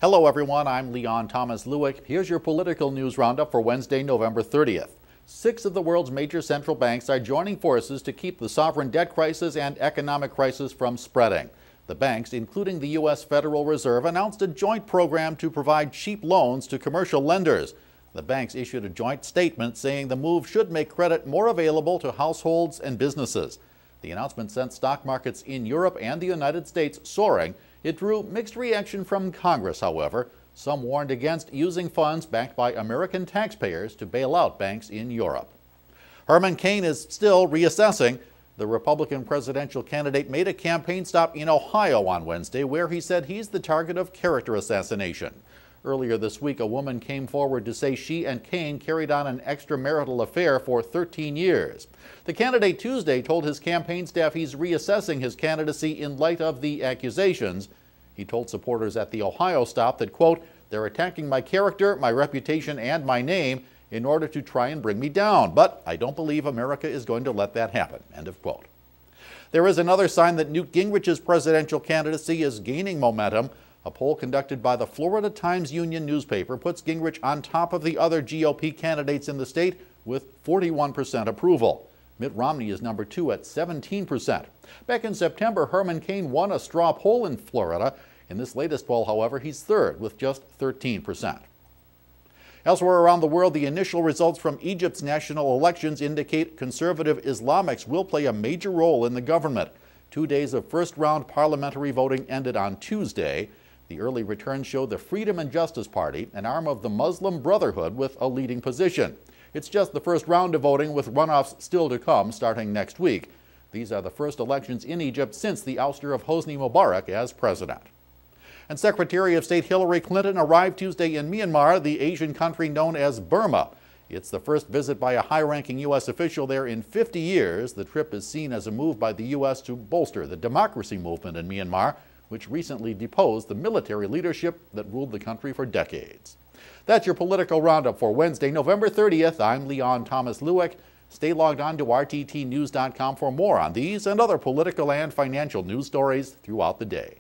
Hello everyone, I'm Leon Thomas Lewick. Here's your political news roundup for Wednesday, November 30th. 6 of the world's major central banks are joining forces to keep the sovereign debt crisis and economic crisis from spreading. The banks, including the U.S. Federal Reserve, announced a joint program to provide cheap loans to commercial lenders. The banks issued a joint statement saying the move should make credit more available to households and businesses. The announcement sent stock markets in Europe and the United States soaring. It drew mixed reaction from Congress, however. Some warned against using funds backed by American taxpayers to bail out banks in Europe. Herman Cain is still reassessing. The Republican presidential candidate made a campaign stop in Ohio on Wednesday, where he said he's the target of character assassination. Earlier this week, a woman came forward to say she and Cain carried on an extramarital affair for 13 years. The candidate Tuesday told his campaign staff he's reassessing his candidacy in light of the accusations. He told supporters at the Ohio stop that, quote, "They're attacking my character, my reputation, and my name in order to try and bring me down. But I don't believe America is going to let that happen," end of quote. There is another sign that Newt Gingrich's presidential candidacy is gaining momentum. A poll conducted by the Florida Times-Union newspaper puts Gingrich on top of the other GOP candidates in the state with 41% approval. Mitt Romney is number 2 at 17%. Back in September, Herman Cain won a straw poll in Florida. In this latest poll, however, he's third with just 13%. Elsewhere around the world, the initial results from Egypt's national elections indicate conservative Islamics will play a major role in the government. 2 days of first-round parliamentary voting ended on Tuesday. The early returns showed the Freedom and Justice Party, an arm of the Muslim Brotherhood, with a leading position. It's just the first round of voting, with runoffs still to come starting next week. These are the first elections in Egypt since the ouster of Hosni Mubarak as president. And Secretary of State Hillary Clinton arrived Tuesday in Myanmar, the Asian country known as Burma. It's the first visit by a high-ranking U.S. official there in 50 years. The trip is seen as a move by the U.S. to bolster the democracy movement in Myanmar, which recently deposed the military leadership that ruled the country for decades. That's your political roundup for Wednesday, November 30th. I'm Leon Thomas Lewick. Stay logged on to rttnews.com for more on these and other political and financial news stories throughout the day.